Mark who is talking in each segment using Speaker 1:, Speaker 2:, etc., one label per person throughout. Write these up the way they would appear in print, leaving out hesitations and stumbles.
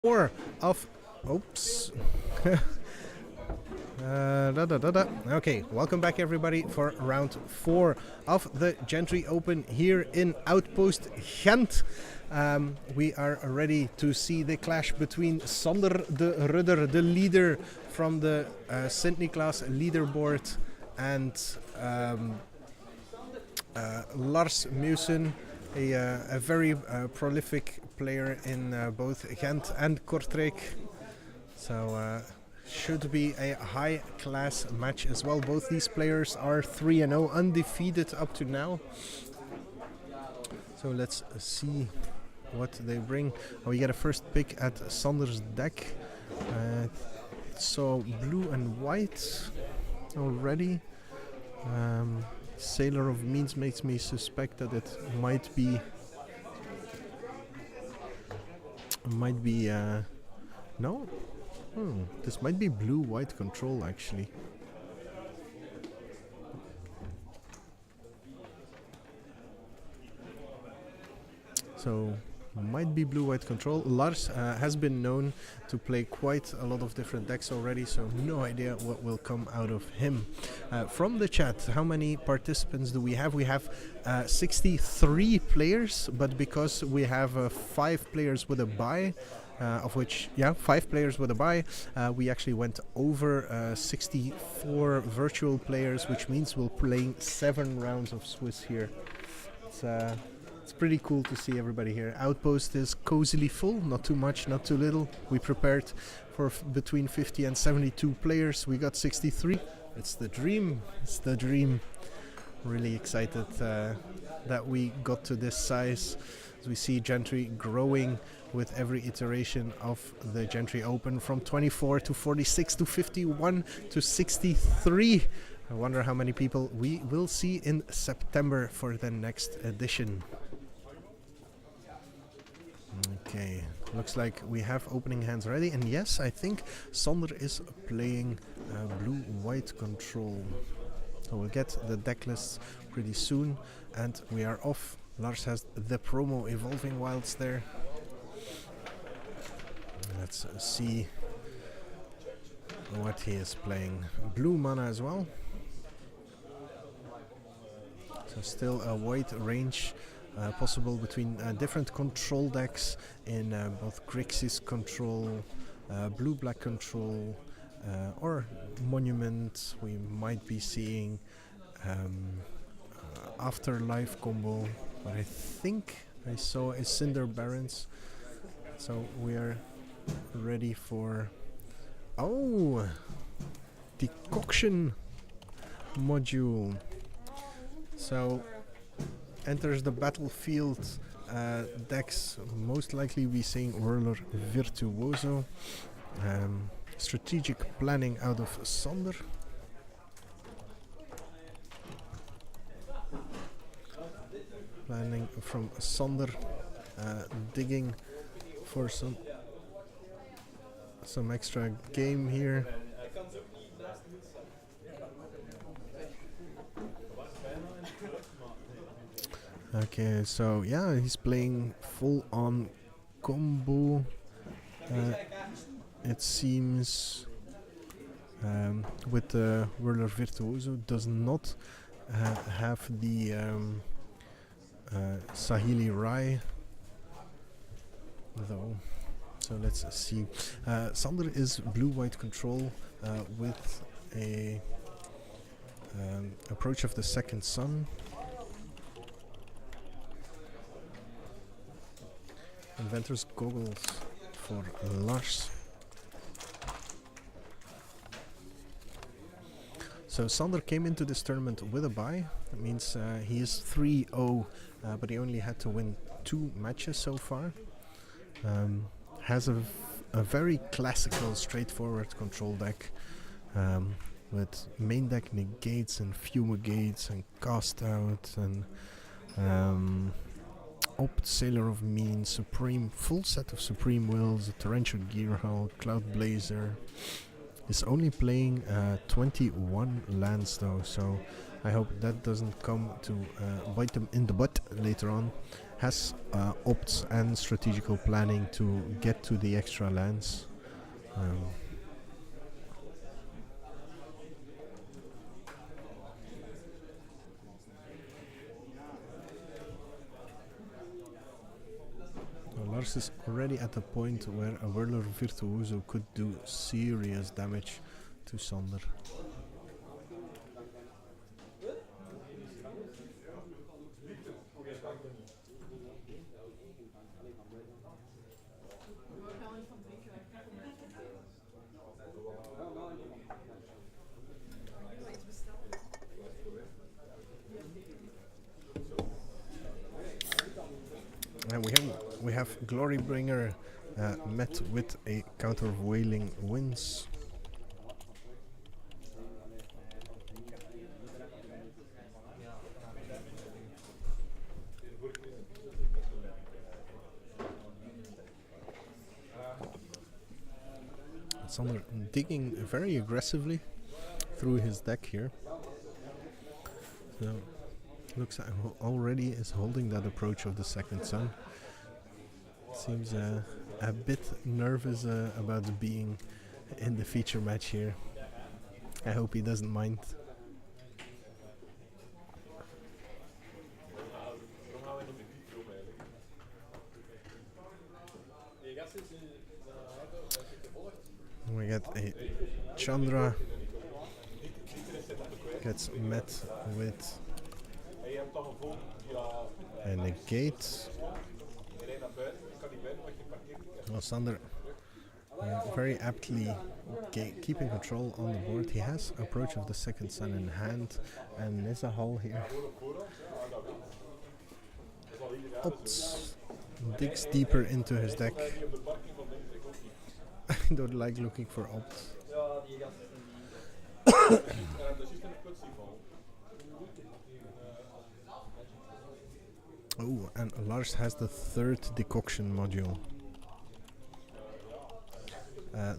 Speaker 1: 4 of... Oops. Okay, welcome back everybody for round 4 of the Gentry Open here in Outpost Gent. We are ready to see the clash between Sander de Rudder, the leader from the Sint-Niklaas leaderboard, and Lars Meusen, a very prolific player in both Gent and Kortrijk. So should be a high class match as well. Both these players are 3-0, undefeated up to now. So let's see what they bring. We get a first pick at Sander's deck. So blue and white already. Sailor of Means makes me suspect that it might be no. This might be blue-white control actually. So might be blue-white control. Lars has been known to play quite a lot of different decks already, so no idea what will come out of him. From the chat, how many participants do we have? We have 63 players, but because we have 5 players with a bye, of which, 5 players with a bye, we actually went over 64 virtual players, which means we're playing 7 rounds of Swiss here. It's pretty cool to see everybody here. Outpost is cozily full, not too much, not too little. We prepared for between 50 and 72 players. We got 63. It's the dream. It's the dream. Really excited that we got to this size. As we see Gentry growing with every iteration of the Gentry Open, from 24 to 46 to 51 to 63. I wonder how many people we will see in September for the next edition. Okay, looks like we have opening hands ready, and yes, I think Sander is playing blue-white control. So we'll get the deck lists pretty soon, and we are off. Lars has the promo Evolving Wilds there. Let's see what he is playing. Blue mana as well. So still a wide range possible between different control decks in both Grixis control, blue-black control, or Monument. We might be seeing Afterlife combo, but I think I saw a Cinder Barons. So we are ready for Decoction module. So enters the battlefield decks, most likely we seeing Whirler Virtuoso. Strategic planning out of Sander. Planning from Sander, digging for some extra game here. Okay, so yeah, he's playing full on combo. It seems with the Whirler Virtuoso does not have the Sahili Rai though. So let's see. Sander is blue-white control with a approach of the second sun. Inventor's Goggles for Lars. So Sander came into this tournament with a bye. That means he is 3-0, but he only had to win 2 matches so far. Has a very classical, straightforward control deck with main deck negates and fumigates and cast out and Opt, Sailor of Means, Supreme, full set of Supreme Wills, Torrential Gearhull, Cloud Blazer. Is only playing 21 lands though, so I hope that doesn't come to bite them in the butt later on. has opts and strategical planning to get to the extra lands. Lars is already at the point where a Whirler Virtuoso could do serious damage to Sander. And we have Glorybringer met with a counter of Wailing Winds. Sander digging very aggressively through his deck here. So looks like already is holding that approach of the second sun. Seems a bit nervous about being in the feature match here. I hope he doesn't mind. We get a Chandra, gets met with a negate. Well, Sander very aptly keeping control on the board. He has approach of the second sun in hand and Nizahal here. Opts, digs deeper into his deck. I don't like looking for opts. Oh, and Lars has the third decoction module.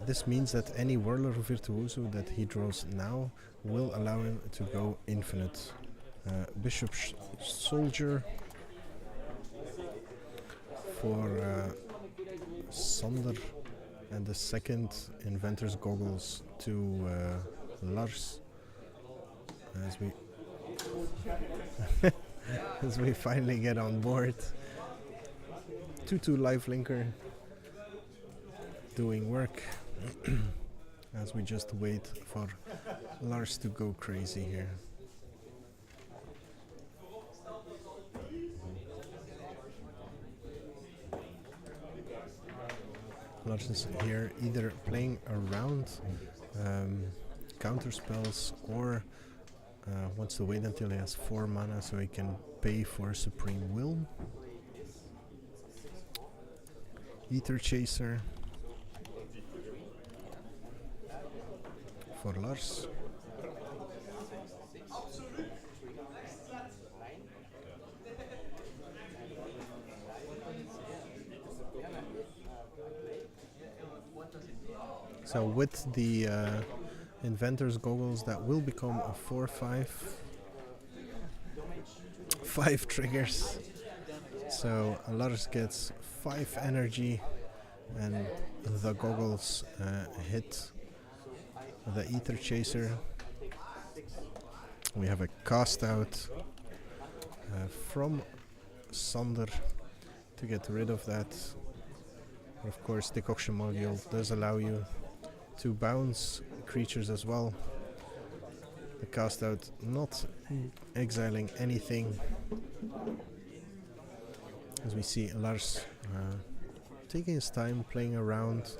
Speaker 1: This means that any Whirler Virtuoso that he draws now will allow him to go infinite. Bishop's Soldier for Sander, and the second Inventor's Goggles to Lars. As we finally get on board. 2/2 lifelinker doing work as we just wait for Lars to go crazy here. Lars is here either playing around counter spells or wants to wait until he has 4 mana so he can pay for Supreme Will. Ether Chaser for Lars. So with the Inventor's Goggles, that will become a 4/5. 5 triggers. So Lars gets 5 energy and the goggles hit the Ether Chaser. We have a cast out from Sander to get rid of that. Of course, the Decoction module does allow you to bounce creatures as well. The cast out not exiling anything. As we see Lars taking his time playing around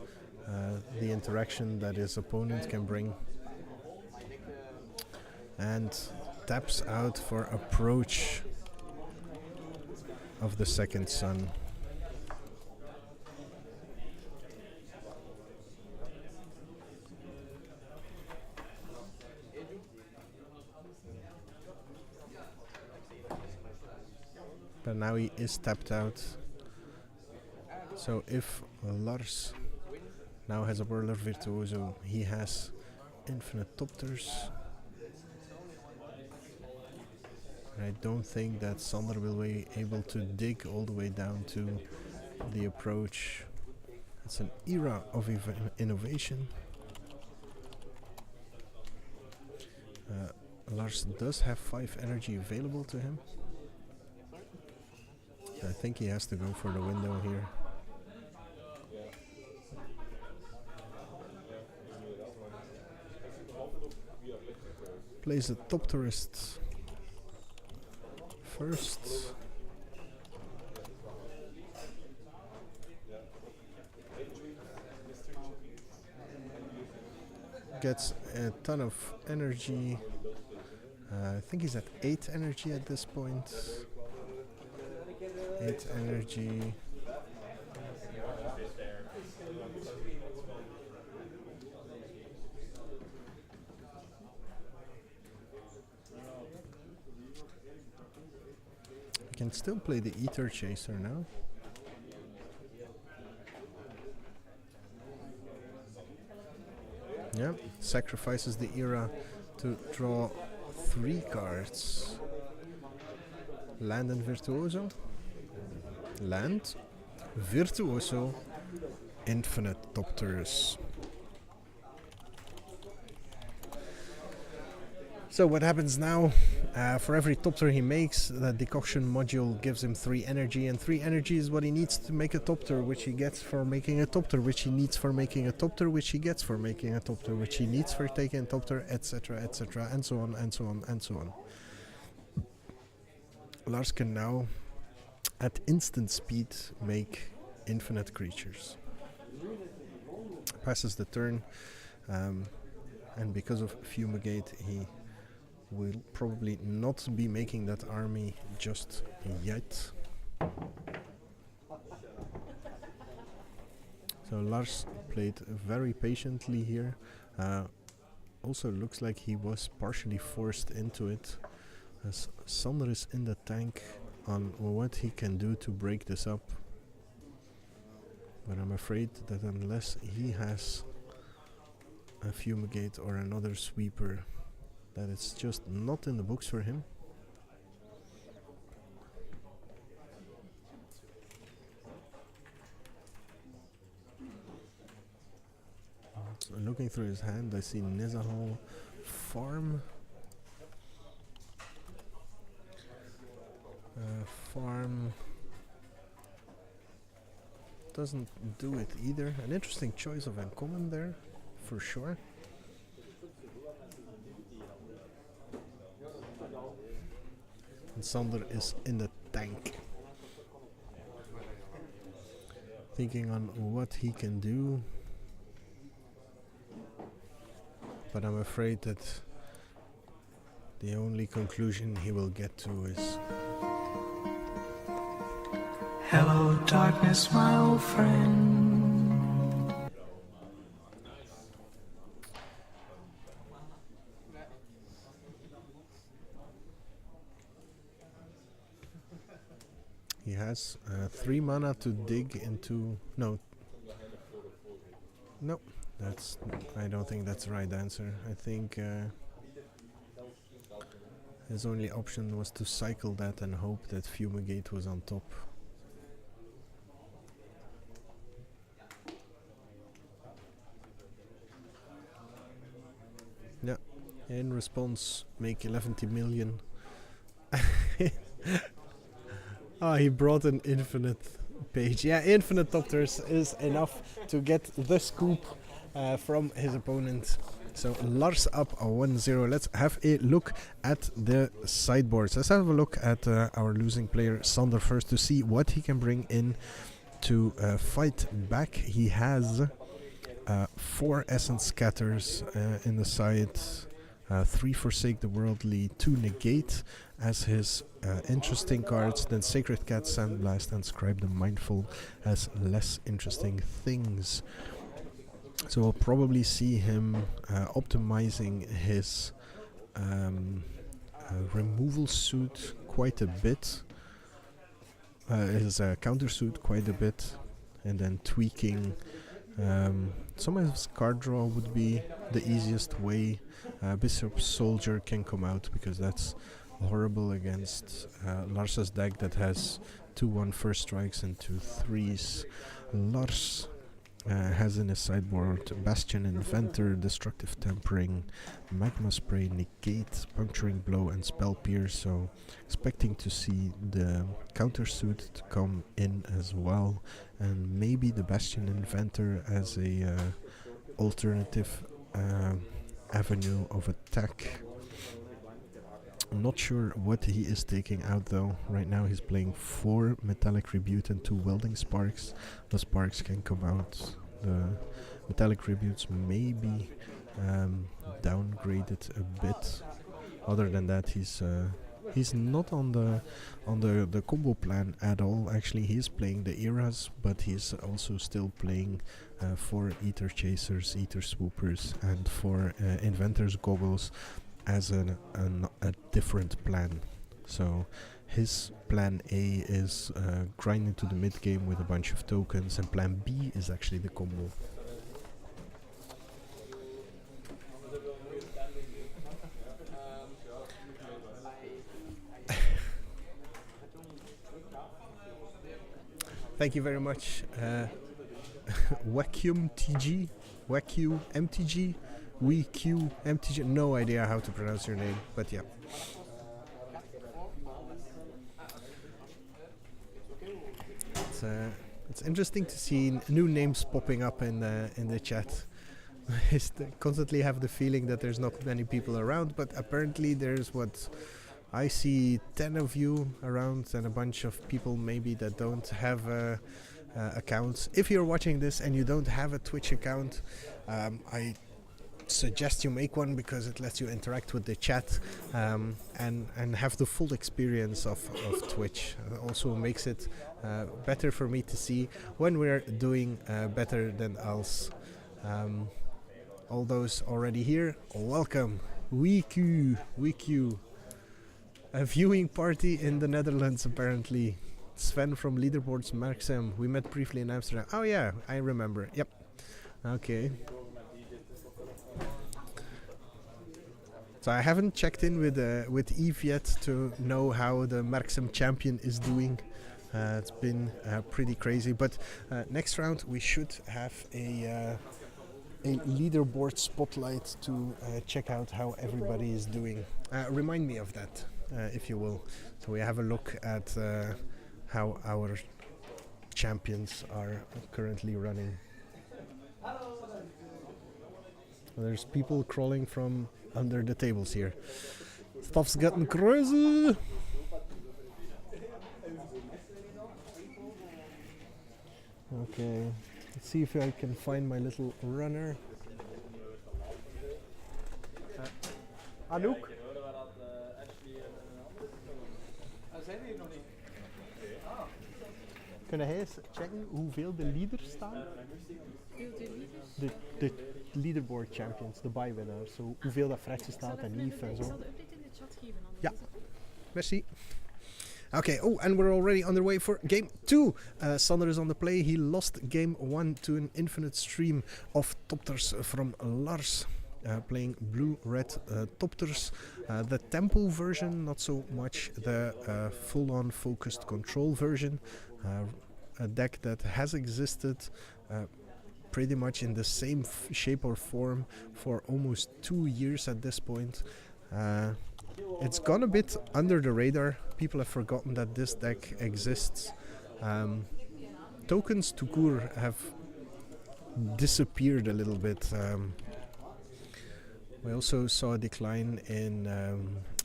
Speaker 1: the interaction that his opponent can bring, and taps out for approach of the second sun. But now he is tapped out. So if Lars now has a Whirler Virtuoso, he has infinite Thopters. I don't think that Sander will be able to dig all the way down to the approach. It's an era of innovation. Lars does have 5 energy available to him. I think he has to go for the window here. Plays a Thopters first. Gets a ton of energy. I think he's at 8 energy at this point. 8 energy. I can still play the Ether Chaser now. Yeah, sacrifices the era to draw 3 cards. Land and Virtuoso. Land, Virtuoso, Infinite Thopters. So what happens now? For every Thopter he makes, the decoction module gives him 3 energy, and 3 energy is what he needs to make a Thopter, which he gets for making a Thopter, which he needs for making a Thopter, which he gets for making a Thopter, which he needs for taking a Thopter, etc., etc., and so on, and so on, and so on. Lars can now, at instant speed, make infinite creatures. Passes the turn, and because of Fumigate, he will probably not be making that army just yet. So Lars played very patiently here. Also looks like he was partially forced into it, as Sander is in the tank on what he can do to break this up. But I'm afraid that unless he has a Fumigate or another sweeper, that it's just not in the books for him. So looking through his hand, I see Nizahal farm. Farm doesn't do it either. An interesting choice of uncommon there, for sure. And Sander is in the tank, thinking on what he can do. But I'm afraid that the only conclusion he will get to is,
Speaker 2: hello, darkness, my old friend.
Speaker 1: he has 3 mana to dig into. No, that's. I don't think that's the right answer. I think his only option was to cycle that and hope that Fumigate was on top. Yeah, in response, make 11 million. Ah, he brought an infinite page. Yeah, infinite Thopters is enough to get the scoop from his opponent. So Lars up 1-0. Let's have a look at the sideboards. Let's have a look at our losing player Sander first to see what he can bring in to fight back. He has 4 Essence Scatters in the side, 3 Forsake the Worldly, 2 Negate as his interesting cards, then Sacred Cat, Sandblast, and Scribe the Mindful as less interesting things. So we'll probably see him optimizing his removal suit quite a bit, his counter suit quite a bit, and then tweaking. Some of his card draw would be the easiest way. Bishop Soldier can come out because that's horrible against Lars's deck that has 2-1 first strikes and 2 3s. Lars has in his sideboard Bastion Inventor, Destructive Tempering, Magma Spray, Negate, Puncturing Blow and Spell Pierce, so expecting to see the countersuit to come in as well, and maybe the Bastion Inventor as a alternative avenue of attack. I'm not sure what he is taking out though. Right now he's playing 4 Metallic Rebuke and 2 Welding Sparks. The Sparks can come out. The Metallic Rebukes may be downgraded a bit. Other than that, he's not on the combo plan at all. Actually, he's playing the eras, but he's also still playing 4 Ether Chasers, Ether Swoopers, and 4 Inventor's Goggles as a different plan. So his plan A is grinding to the mid game with a bunch of tokens, and plan B is actually the combo. Thank you very much, Vacuum TG, Vacuum MTG, WeQ MTG. No idea how to pronounce your name, but yeah. It's interesting to see new names popping up in the chat. I constantly have the feeling that there's not many people around, but apparently there's what I see 10 of you around and a bunch of people maybe that don't have accounts. If you're watching this and you don't have a Twitch account, I suggest you make one because it lets you interact with the chat and have the full experience of Twitch. It also makes it better for me to see when we're doing better than else. All those already here, welcome. WeQ. A viewing party in the Netherlands apparently. Sven from Leaderboards Marksem. We met briefly in Amsterdam. Oh yeah, I remember. Yep. Okay. So I haven't checked in with Eve yet to know how the Marksem champion is doing. It's been pretty crazy, but next round we should have a leaderboard spotlight to check out how everybody is doing. Remind me of that, if you will. So we have a look at how our champions are currently running. There's people crawling from under the tables here. Stuff's getting crazy. Okay, let's see if I can find my little runner. Anouk? Kunnen hij eens checken hoeveel de leaders staan? De leaderboard champions, de bye-winners. So hoeveel dat Fredje staat en Yves en zo.
Speaker 3: Ik zal de update in de chat geven.
Speaker 1: Ja, merci. Okay, and we're already underway for game 2. Sander is on the play. He lost game 1 to an infinite stream of Thopters from Lars. Playing blue-red Thopters. The tempo version, not so much the full-on focused control version. A deck that has existed pretty much in the same shape or form for almost 2 years at this point. It's gone a bit under the radar. People have forgotten that this deck exists. Tokens to Kur have disappeared a little bit. We also saw a decline in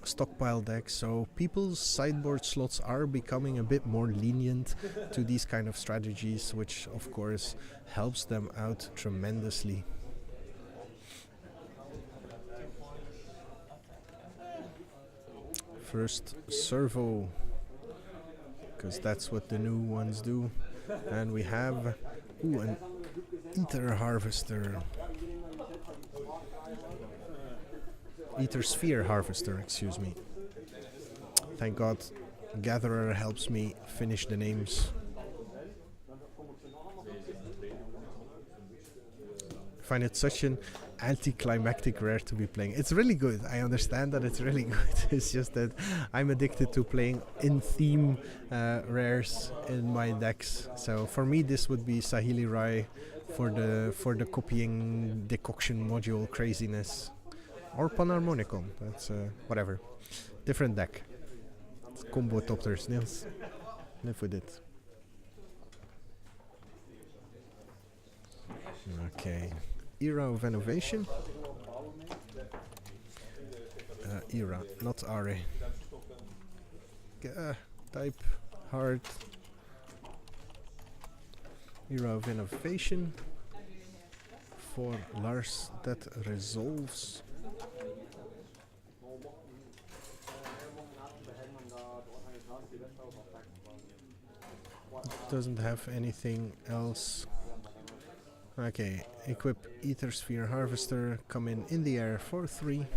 Speaker 1: stockpile decks, so people's sideboard slots are becoming a bit more lenient to these kind of strategies, which of course helps them out tremendously. First servo, because that's what the new ones do. And we have an Ether Harvester. Ether Sphere Harvester, excuse me. Thank God Gatherer helps me finish the names. I find it such an anticlimactic rare to be playing. It's really good. I understand that it's really good. It's just that I'm addicted to playing in theme rares in my decks. So for me, this would be Sahili Rai for the copying decoction module craziness, or Panharmonicon. That's whatever. Different deck. It's combo Thopters. Niels, live with it. Okay. Era of Innovation. Era, not Are. Type hard. Era of Innovation. For Lars, that resolves. Doesn't have anything else. Okay, equip Ether Sphere Harvester, come in the air for 3.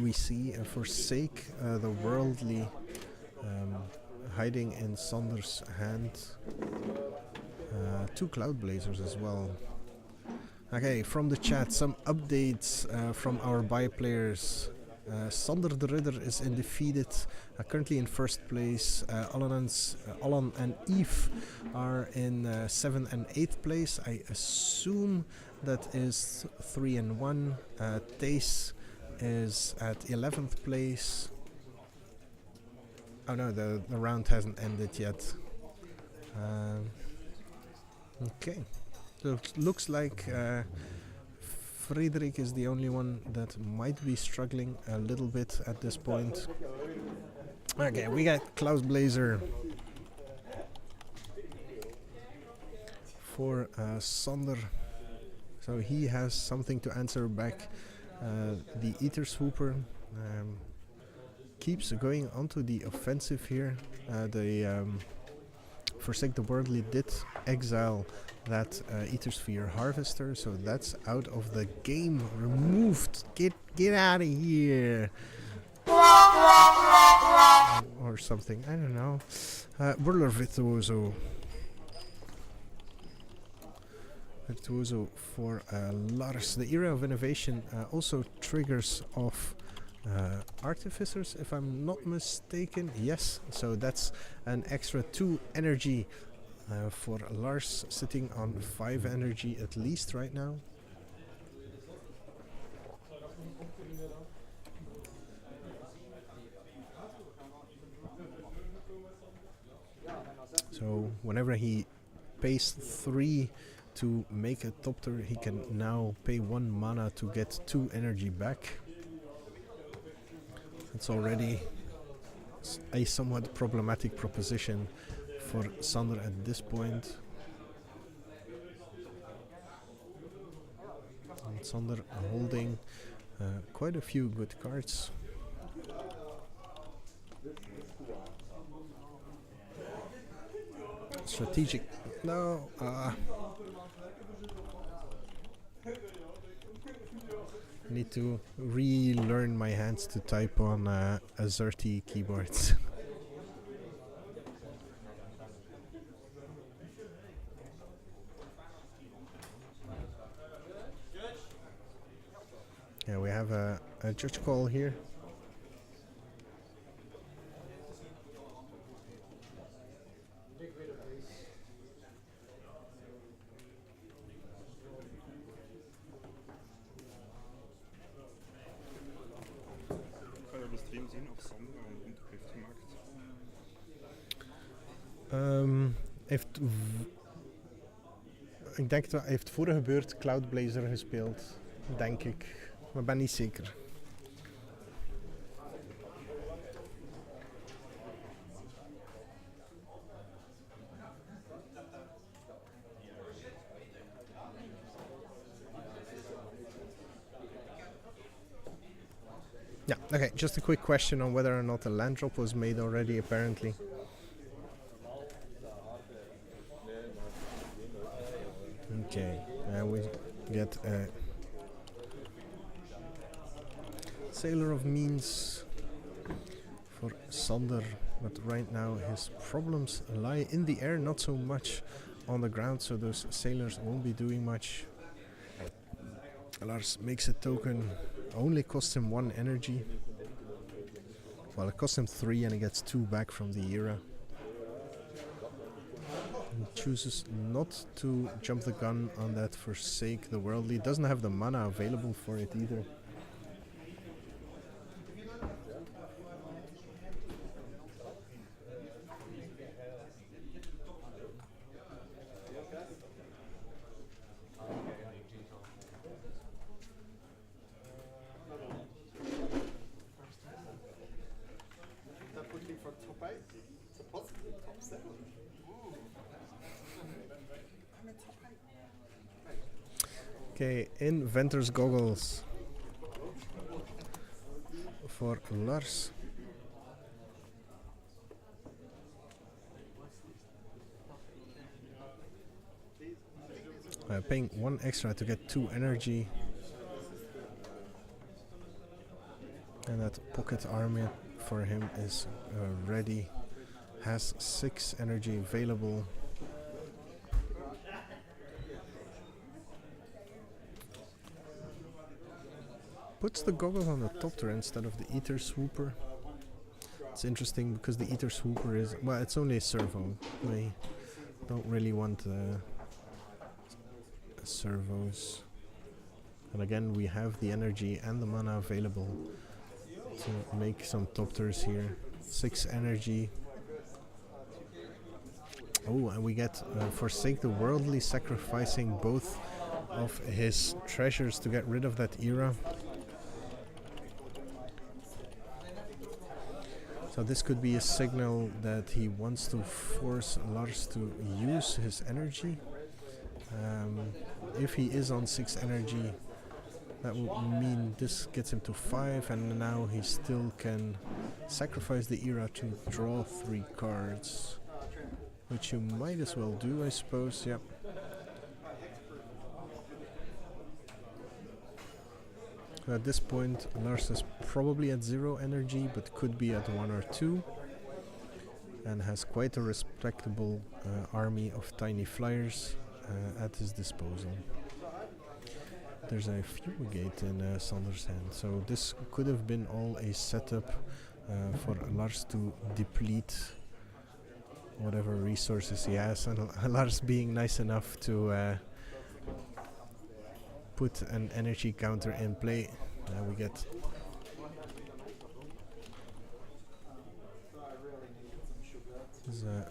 Speaker 1: We see Forsake the Worldly hiding in Sander's hand. 2 Cloud Blazers as well. Okay, from the chat, some updates from our buy players. Sander the Ridder is undefeated, currently in first place. Alan and Eve are in 7th and 8th place. I assume that is 3 and 1. Tace is at 11th place. Oh no, the round hasn't ended yet. Okay, so it looks like Frederik is the only one that might be struggling a little bit at this point. Okay, we got Klaus Blazer for Sander. So he has something to answer back. The Ether Swooper keeps going onto the offensive here. Forsake the Worldly did exile that Ether Sphere Harvester, so that's out of the game, removed. Get out of here, or something. I don't know. Burler Virtuoso for Lars. The Era of Innovation also triggers off Artificers, if I'm not mistaken. Yes, so that's an extra 2 energy for Lars, sitting on 5 energy at least right now. So whenever he pays 3 to make a Thopter, he can now pay 1 mana to get 2 energy back. It's already a somewhat problematic proposition for Sander at this point. And Sander holding quite a few good cards. Strategic. No. Need to relearn my hands to type on AZERTY keyboards. Yeah, we have a judge call here. Ik denk dat hij heeft vorige beurt Cloud Blazer gespeeld, denk ik, maar ben niet zeker. Yeah, okay, just a quick question on whether or not a land drop was made already, apparently. Okay, we get a Sailor of Means for Sander, but right now his problems lie in the air, not so much on the ground, so those sailors won't be doing much. Lars makes a token, only costs him 1 energy. Well, it costs him 3 and he gets 2 back from the era. He chooses not to jump the gun on that Forsake the Worldly. Doesn't have the mana available for it either. Okay, Inventor's Goggles for Lars. Paying 1 extra to get 2 energy. And that pocket army for him is ready. Has 6 energy available. Puts the goggles on the Thopter instead of the Ether Swooper. It's interesting because the Ether Swooper is, well, it's only a servo. We don't really want servos. And again, we have the energy and the mana available to make some Thopters here. 6 energy. Oh, and we get Forsake the Worldly, sacrificing both of his treasures to get rid of that era. So this could be a signal that he wants to force Lars to use his energy. If he is on 6 energy, that would mean this gets him to 5, and now he still can sacrifice the era to draw 3 cards. Which you might as well do, I suppose, yep. At this point, Lars is probably at 0 energy, but could be at 1 or 2. And has quite a respectable army of tiny flyers at his disposal. There's a Fumigate in Sander's hand, so this could have been all a setup for Lars to deplete whatever resources he has, and Lars being nice enough to put an energy counter in play. Now we get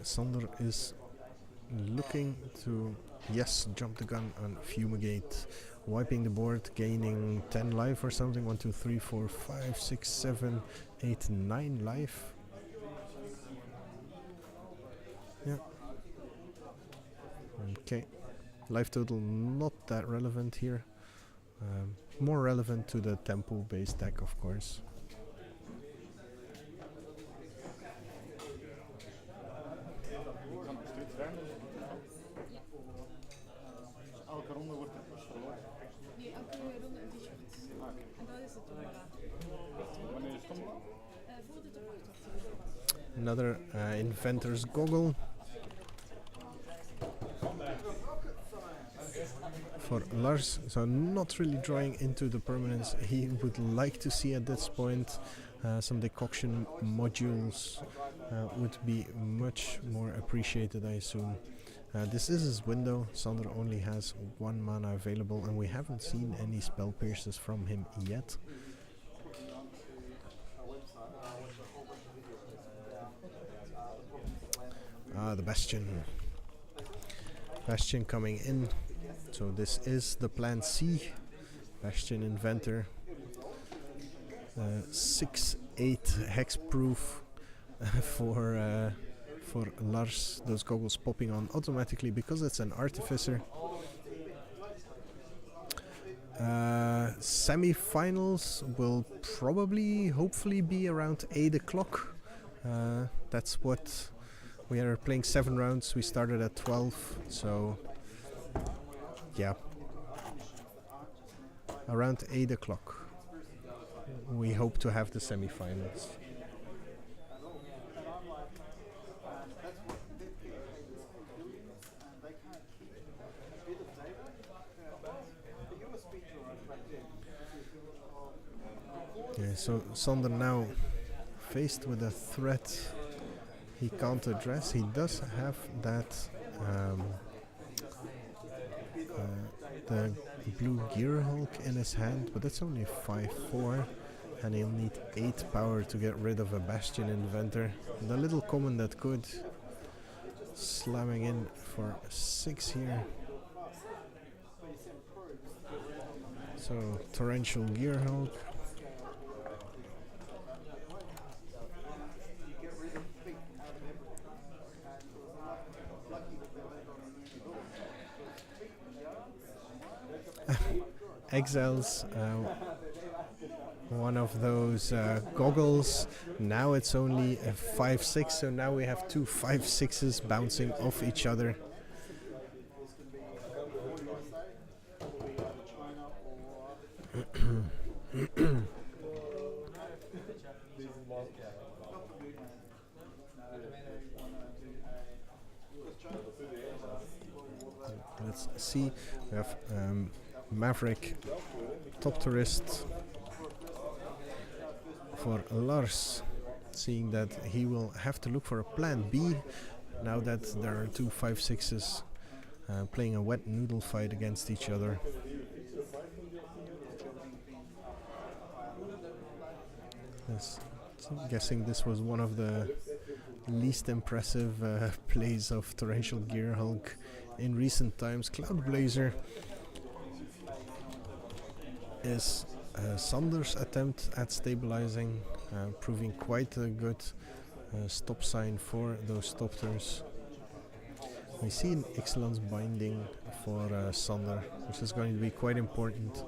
Speaker 1: Sander is looking to, yes, jump the gun on Fumigate, wiping the board, gaining 10 life or something. 1, 2, 3, 4, 5, 6, 7, 8, 9 life. Yeah. Okay. Life total not that relevant here. More relevant to the tempo based deck, of course. Another Inventor's Goggle for Lars, so not really drawing into the permanence he would like to see at this point. Some decoction modules would be much more appreciated, I assume. This is his window. Sander only has 1 mana available, and we haven't seen any spell pierces from him yet. The Bastion. Bastion coming in. So this is the plan C. Bastion Inventor. 6/8 hexproof for Lars. Those goggles popping on automatically because it's an Artificer. Semi-finals will probably, hopefully, be around 8 o'clock. That's what we are playing. 7 rounds. We started at 12, so yeah, around 8 o'clock. We hope to have the semi-finals. Yeah, so Sander now faced with a threat he can't address. He does have that um, the blue gear hulk in his hand, but it's only 5-4 and he'll need 8 power to get rid of a Bastion Inventor. The little common that could, slamming in for 6 here. So torrential gear hulk. Exiles one of those goggles. Now it's only a 5-6, so now we have two 5-6s bouncing off each other. Let's see, we have Maverick, Thopterist for Lars, seeing that he will have to look for a plan B now that there are two 5-6s playing a wet noodle fight against each other. Yes, I'm guessing this was one of the least impressive plays of Torrential Gear Hulk in recent times. Cloud Blazer is Sander's attempt at stabilizing, proving quite a good stop sign for those Thopters. We see an Excellence binding for Sander, which is going to be quite important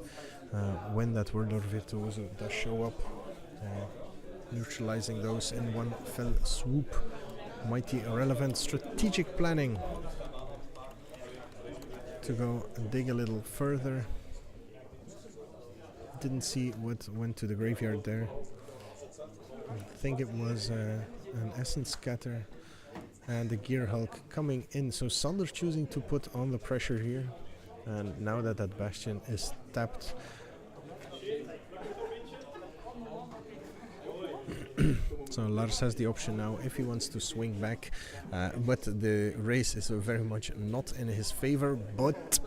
Speaker 1: when that Whirler Virtuoso does show up. Neutralizing those in one fell swoop. Mighty irrelevant strategic planning to go and dig a little further. Didn't see what went to the graveyard there. I think it was an Essence Scatter and the Gear Hulk coming in. So Sander choosing to put on the pressure here. And now that that Bastion is tapped, so Lars has the option now if he wants to swing back, but the race is very much not in his favor. But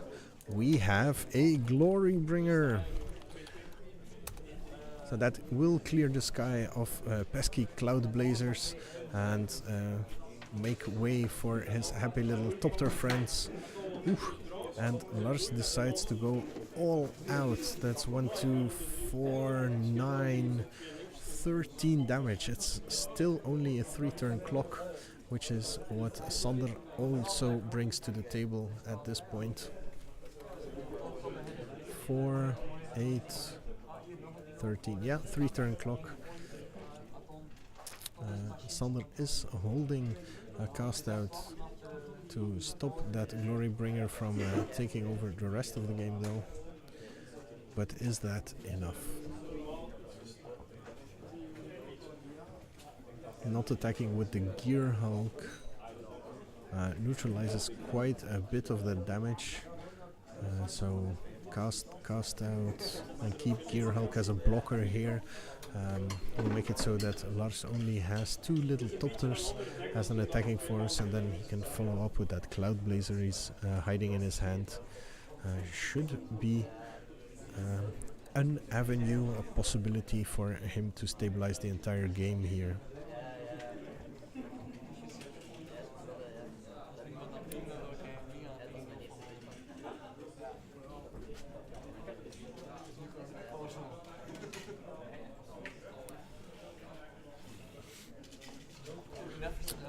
Speaker 1: we have a Glory Bringer, so that will clear the sky of pesky Cloud Blazers and make way for his happy little Thopter friends. Oof. And Lars decides to go all out. That's 1, 2, 4, 9, 13 damage. It's still only a 3-turn clock, which is what Sander also brings to the table at this point. 4, 8, 13. Yeah, 3-turn clock. Sander is holding a cast out to stop that Glory Bringer from taking over the rest of the game though. But is that enough? Not attacking with the Gear Hulk neutralizes quite a bit of the damage. So cast out and keep Gear Hulk as a blocker here. Will make it so that Lars only has 2 little Thopters as an attacking force, and then he can follow up with that Cloud Blazer he's hiding in his hand. Should be an avenue, a possibility for him to stabilize the entire game here.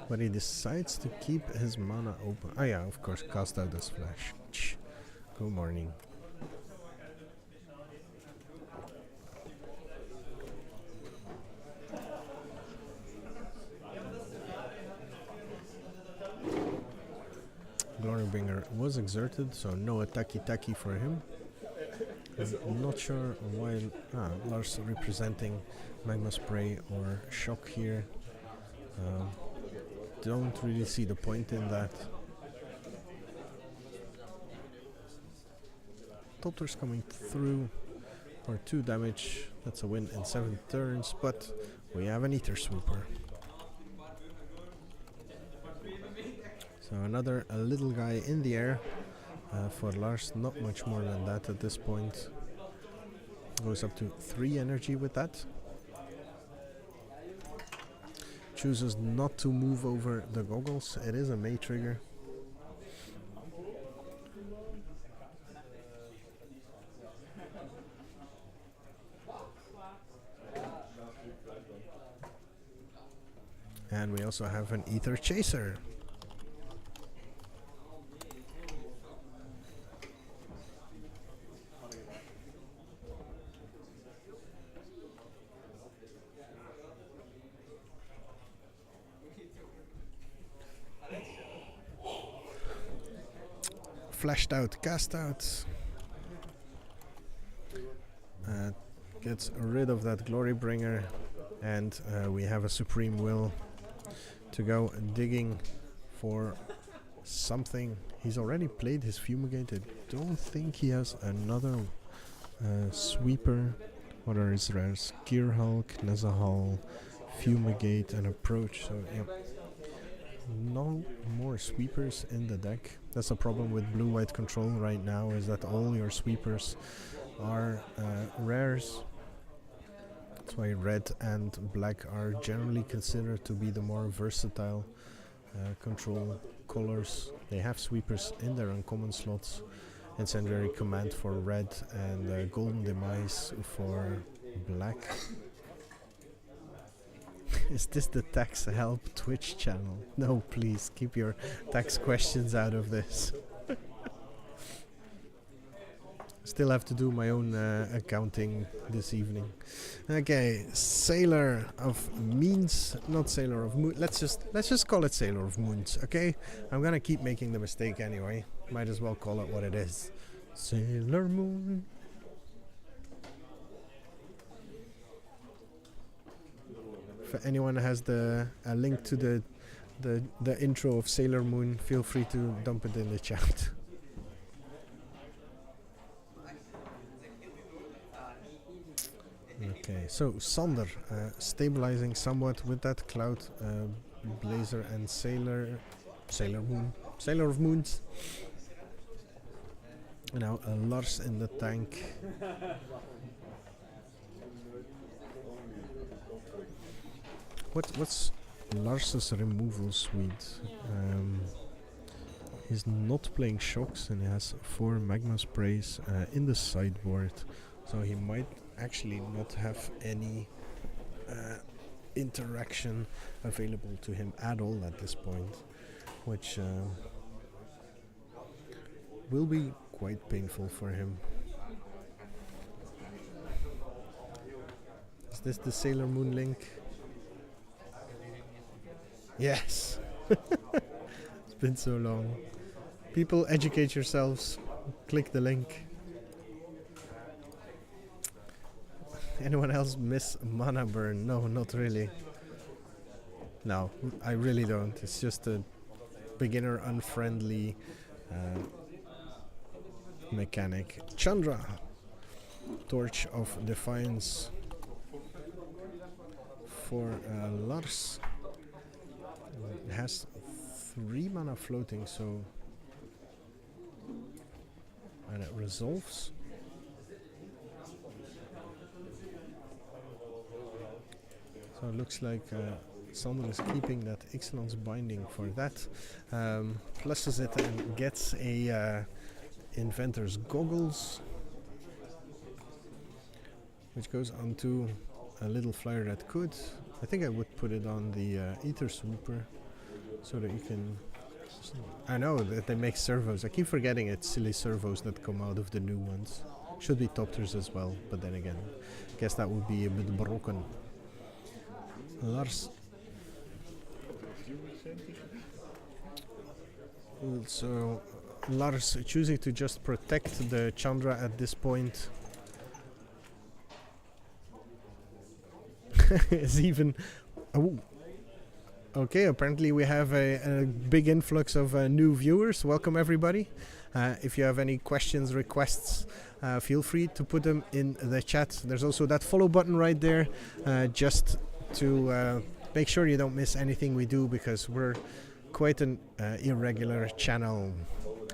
Speaker 1: But he decides to keep his mana open. Ah yeah, of course, cast out this flash. Good morning. Glorybringer was exerted, so no attacky for him. I'm not sure why Lars representing Magma Spray or Shock here. Don't really see the point in that. Thopters coming through for 2 damage. That's a win in 7 turns, but we have an Ether Swooper. So another a little guy in the air for Lars, not much more than that at this point. Goes up to 3 energy with that. Chooses not to move over the goggles. It is a May trigger. And we also have an Ether Chaser. Flashed out, cast out. Gets rid of that Glory Bringer, and we have a Supreme Will to go digging for something. He's already played his Fumigate. I don't think he has another sweeper. What are his rares? Gear Hulk, Nezahal, Fumigate, and Approach. So yeah, no more sweepers in the deck. That's a problem with blue-white control right now, is that all your sweepers are rares. That's why red and black are generally considered to be the more versatile control colors. They have sweepers in their uncommon slots. Incendiary Command for red and Golden Demise for black. Is this the tax help Twitch channel? No, please keep your tax questions out of this. Still have to do my own accounting this evening. Okay, Sailor of Means, not Sailor of Moon. Let's just call it Sailor of Moons. Okay, I'm gonna keep making the mistake anyway. Might as well call it what it is. Sailor Moon. If anyone has a link to the intro of Sailor Moon, feel free to dump it in the chat. Okay, so Sander stabilizing somewhat with that Cloud Blazer and Sailor of Moons. And now Lars in the tank. What's Lars's removal suite? He's not playing shocks and he has 4 magma sprays in the sideboard, so he might actually not have any interaction available to him at all at this point, which will be quite painful for him. Is this the Sailor Moon link? Yes! It's been so long. People, educate yourselves. Click the link. Anyone else miss Mana Burn? No, not really. No, I really don't. It's just a beginner unfriendly mechanic. Chandra, Torch of Defiance for Lars. It has 3 mana floating, so and it resolves. So it looks like someone is keeping that Ixalan's Binding for that. Pluses it and gets a Inventor's Goggles, which goes onto a little flyer that could. I think I would put it on the Ether Swooper so that you can. I know that they make servos. I keep forgetting it's silly servos that come out of the new ones. Should be Thopters as well, but then again, I guess that would be a bit broken. Lars. So Lars choosing to just protect the Chandra at this point. Is even. Oh. Okay, apparently we have a big influx of new viewers. Welcome everybody. If you have any questions, requests, feel free to put them in the chat. There's also that follow button right there, just to make sure you don't miss anything we do, because we're quite an irregular channel.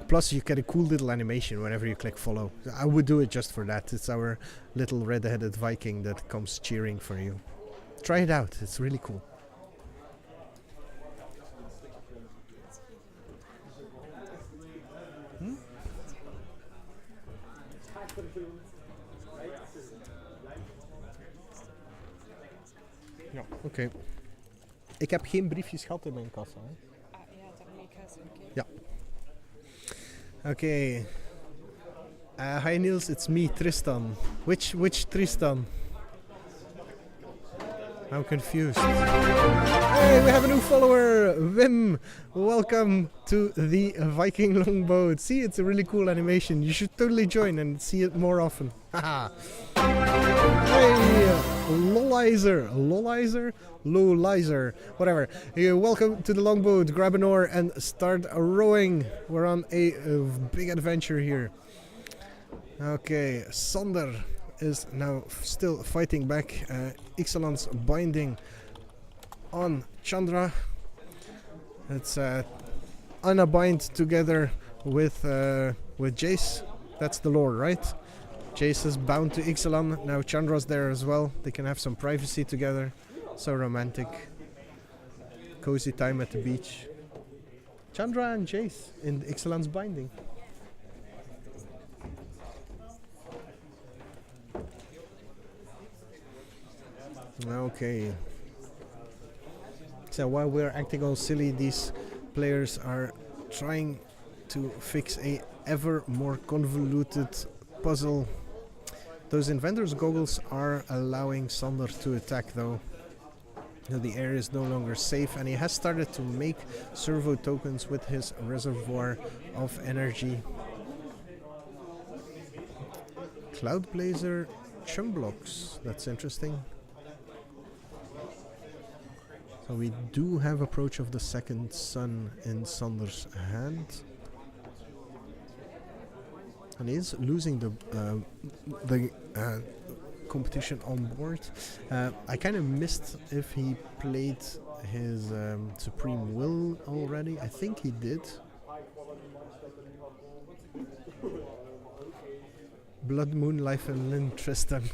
Speaker 1: Plus you get a cool little animation whenever you click follow. I would do it just for that. It's our little red-headed Viking that comes cheering for you. Try it out, it's really cool. Ja, oké. Ik heb geen briefjes gehad in mijn kassa. Hè?
Speaker 3: Ja, dat heb ik gezien.
Speaker 1: Ja. Oké. Hi Niels, it's me, Tristan. Which Tristan? I'm confused. Hey, we have a new follower, Wim. Welcome to the Viking longboat. See, it's a really cool animation. You should totally join and see it more often. Haha. Hey, Lolizer, whatever. Welcome to the longboat. Grab an oar and start rowing. We're on a big adventure here. Okay, Sander is now still fighting back. Ixalan's binding on Chandra. It's Anna bind together with Jace. That's the lore, right? Jace is bound to Ixalan. Now Chandra's there as well. They can have some privacy together. So romantic. Cozy time at the beach. Chandra and Jace in Ixalan's binding. Okay. So while we're acting all silly, these players are trying to fix a ever more convoluted puzzle. Those inventor's goggles are allowing Sander to attack though. So the area is no longer safe, and he has started to make servo tokens with his reservoir of energy. Cloud Blazer chunk blocks, that's interesting. So we do have approach of the second sun in Sander's hand. And he is losing the competition on board. I kind of missed if he played his Supreme Will already. I think he did. Blood Moon, Life and Lynn, Tristan.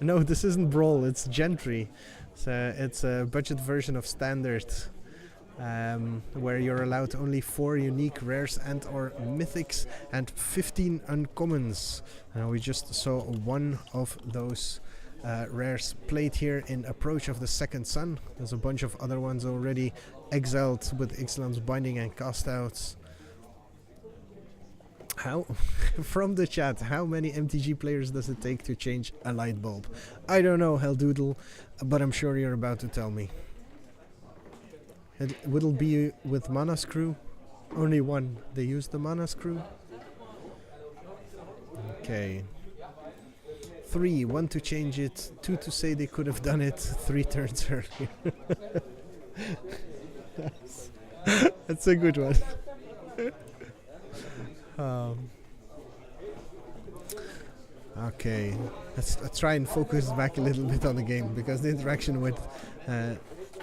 Speaker 1: No, this isn't Brawl, it's Gentry. It's a budget version of Standard, where you're allowed only 4 unique rares and or mythics and 15 uncommons. We just saw one of those rares played here in Approach of the Second Sun. There's a bunch of other ones already exiled with Ixalan's binding and cast outs. How, from the chat, how many MTG players does it take to change a light bulb? I don't know, Helldoodle, but I'm sure you're about to tell me. Will it be with Mana Screw? Only one. They used the Mana Screw? Okay. 3, 1 to change it, 2 to say they could have done it 3 turns earlier. That's a good one. Okay, let's try and focus back a little bit on the game, because the interaction with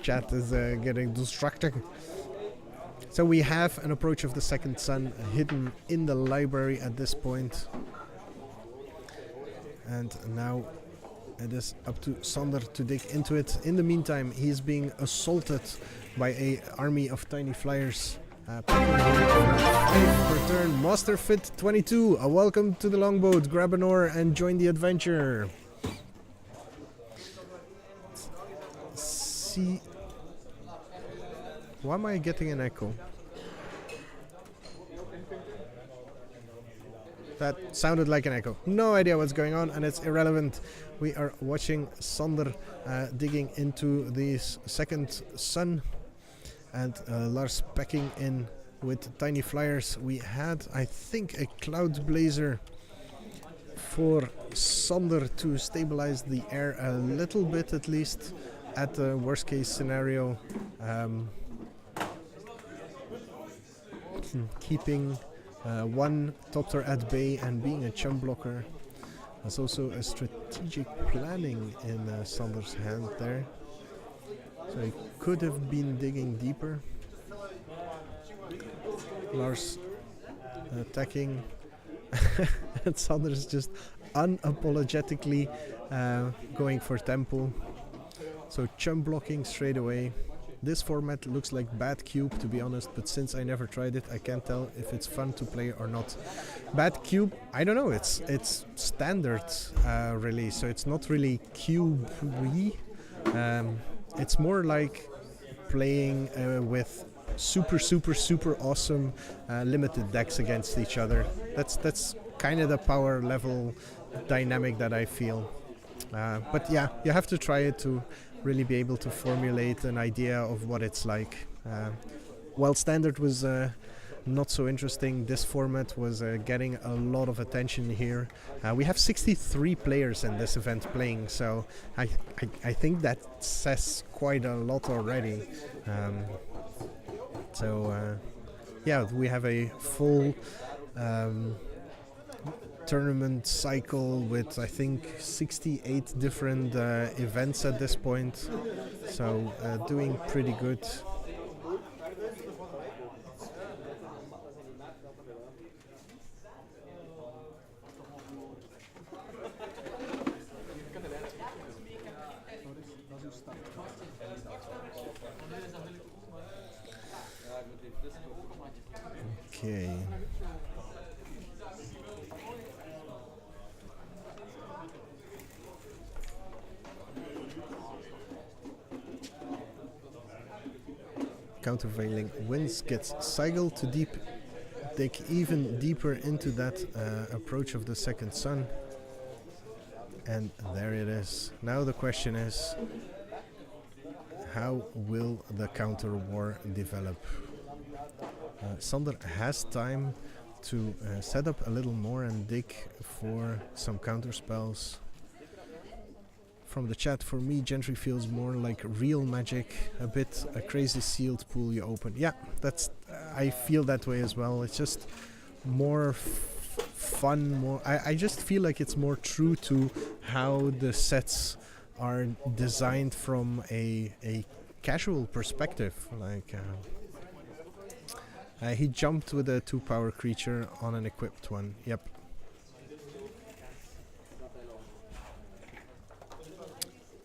Speaker 1: chat is getting distracting. So we have an Approach of the Second Sun hidden in the library at this point. And now it is up to Sander to dig into it. In the meantime, he's being assaulted by an army of tiny flyers. 5 per turn. Master Fit 22, welcome to the longboat. Grab an oar and join the adventure. See, why am I getting an echo? That sounded like an echo. No idea what's going on, and it's irrelevant. We are watching Sander digging into this second sun. And Lars packing in with tiny flyers. We had, I think, a Cloud Blazer for Sander to stabilize the air a little bit, at least, at the worst case scenario. Keeping one Thopter at bay and being a chum blocker. There's also a strategic planning in Sander's hand there. So he could have been digging deeper. Lars attacking. And Sanders just unapologetically going for tempo. So chum blocking straight away. This format looks like bad cube, to be honest, but since I never tried it, I can't tell if it's fun to play or not. Bad cube, I don't know, it's standard release, so it's not really cube-y. It's more like playing with super awesome limited decks against each other. That's kind of the power level dynamic that I feel. But yeah, you have to try it to really be able to formulate an idea of what it's like. While standard was not so interesting, this format was getting a lot of attention here. We have 63 players in this event playing, so I think that says quite a lot already. Yeah, we have a full tournament cycle with I think 68 different events at this point, so doing pretty good. Okay. Countervailing Winds gets Sigil to dig even deeper into that approach of the second sun. And there it is. Now the question is, how will the counter war develop? Sander has time to set up a little more and dig for some counter spells. From the chat, for me, Gentry feels more like real magic, a bit a crazy sealed pool you open. Yeah, that's. I feel that way as well. It's just more fun. More. I just feel like it's more true to how the sets are designed from a casual perspective. Like he jumped with a 2-power creature on an equipped one. Yep.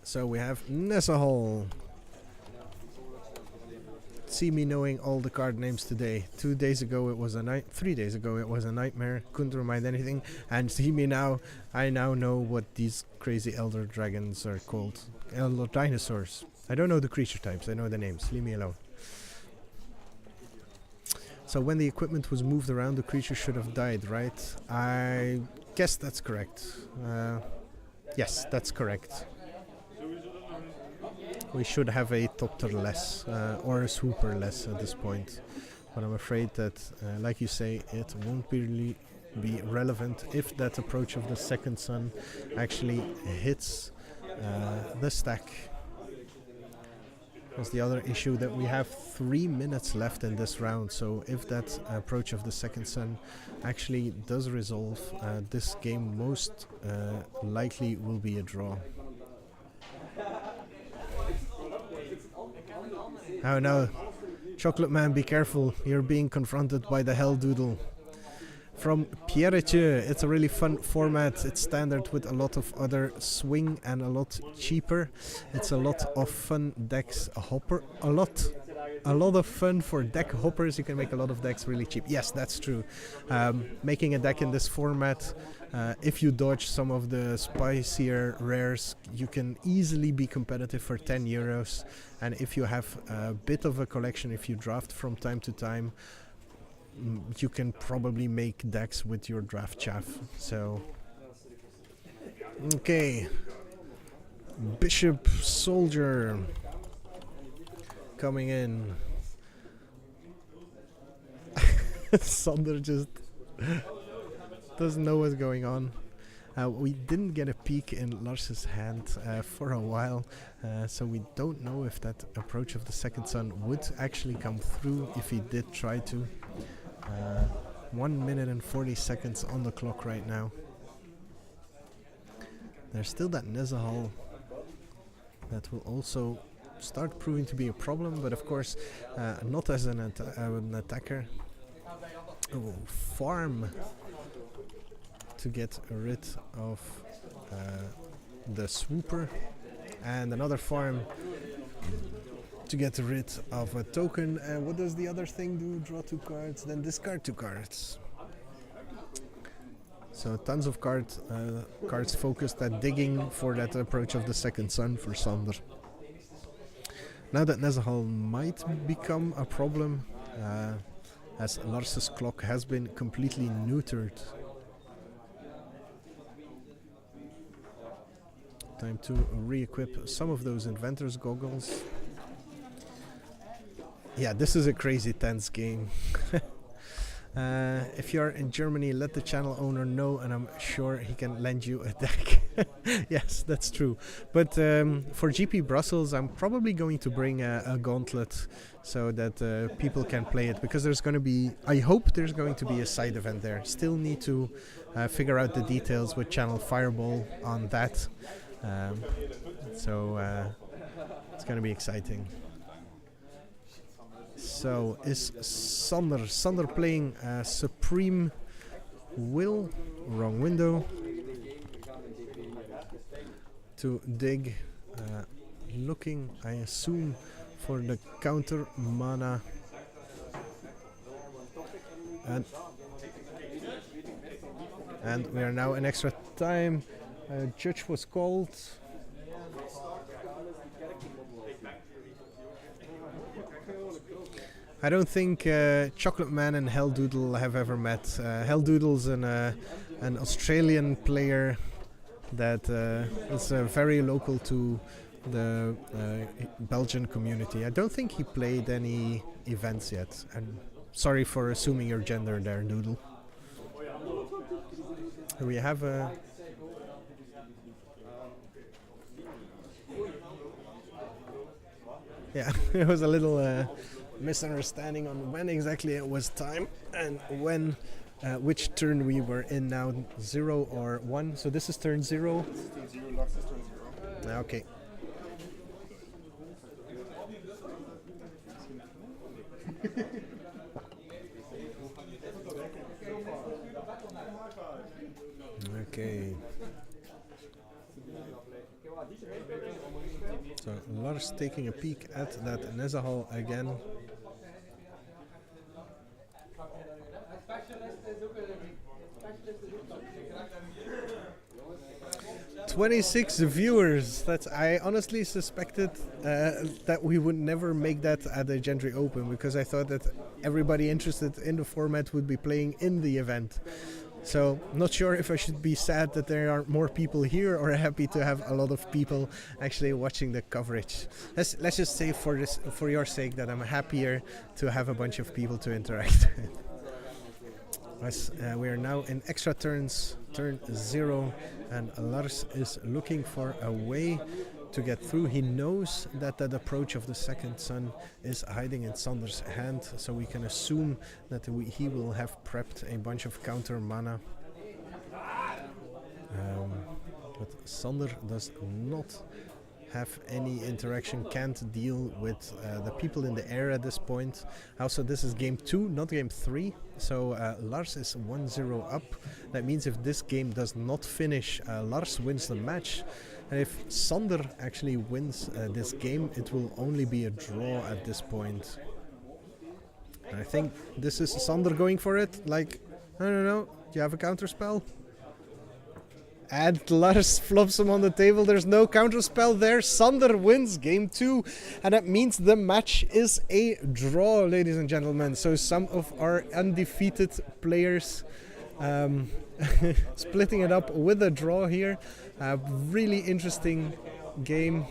Speaker 1: So we have Nessa Hall. See me knowing all the card names today. 2 days ago it was a 3 days ago it was a nightmare. Couldn't remind anything. And see me now. I now know what these crazy elder dragons are called. Elder dinosaurs. I don't know the creature types. I know the names. Leave me alone. So when the equipment was moved around, the creature should have died, right? I guess that's correct. Yes, that's correct. We should have a Thopter less, or a Swooper less at this point. But I'm afraid that, like you say, it won't really be relevant if that approach of the second sun actually hits the stack. That's the other issue, that we have 3 minutes left in this round, so if that approach of the second sun actually does resolve, this game most likely will be a draw. Oh no, Chocolate Man, be careful, you're being confronted by the Hell Doodle. From Pierretieu, it's a really fun format. It's standard with a lot of other swing and a lot cheaper. It's a lot of fun decks, a lot of fun for deck hoppers. You can make a lot of decks really cheap. Yes, that's true. Making a deck in this format, if you dodge some of the spicier rares, you can easily be competitive for 10 euros. And if you have a bit of a collection, if you draft from time to time, you can probably make decks with your draft chaff. So, okay, Bishop Soldier coming in. Sander just doesn't know what's going on. We didn't get a peek in Lars's hand for a while, so we don't know if that approach of the second sun would actually come through if he did try to. 1 minute and 40 seconds on the clock right now. There's still that Nezahal that will also start proving to be a problem, but of course not as an attacker. Oh, farm to get rid of the swooper, and another farm to get rid of a token. And what does the other thing do? Draw 2 cards, then discard 2 cards. So tons of cards focused at digging for that approach of the second sun for Sander. Now that Nezahal might become a problem, as Lars's clock has been completely neutered. Time to re-equip some of those inventor's goggles. Yeah, this is a crazy tense game. If you're in Germany, let the channel owner know, and I'm sure he can lend you a deck. Yes, that's true. But for GP Brussels, I'm probably going to bring a gauntlet so that people can play it, because there's going to be, I hope there's going to be a side event there. Still need to figure out the details with Channel Fireball on that. So it's going to be exciting. So is Sander playing Supreme Will? Wrong window. To dig, looking, I assume, for the counter mana. And we are now in extra time. Judge was called. I don't think Chocolate Man and Helldoodle have ever met. Helldoodle's an Australian player that is very local to the Belgian community. I don't think he played any events yet. I'm sorry for assuming your gender there, Doodle. We have a... Yeah, it was a little misunderstanding on when exactly it was time and when, which turn we were in now, 0 or 1. So this is turn 0.
Speaker 4: This is turn 0, Lars is turn 0.
Speaker 1: Okay. Okay. So Lars taking a peek at that Nezahal again. 26 viewers. That's, I honestly suspected that we would never make that at the Gentry Open, because I thought that everybody interested in the format would be playing in the event. So not sure if I should be sad that there are more people here, or happy to have a lot of people actually watching the coverage. Let's just say for your sake that I'm happier to have a bunch of people to interact with. As we are now in extra turns, turn 0, and Lars is looking for a way to get through. He knows that that approach of the second sun is hiding in Sander's hand, so we can assume that he will have prepped a bunch of counter mana. But Sander does not have any interaction, can't deal with the people in the air at this point. Also, this is game 2, not game 3, so Lars is 1-0 up. That means if this game does not finish, Lars wins the match. And if Sander actually wins this game, it will only be a draw at this point. And I think this is Sander going for it, like, I don't know, do you have a counter spell? And Lars flops him on the table. There's no counter spell there. Sander wins game 2, and that means the match is a draw, ladies and gentlemen. So some of our undefeated players splitting it up with a draw here. Really interesting game.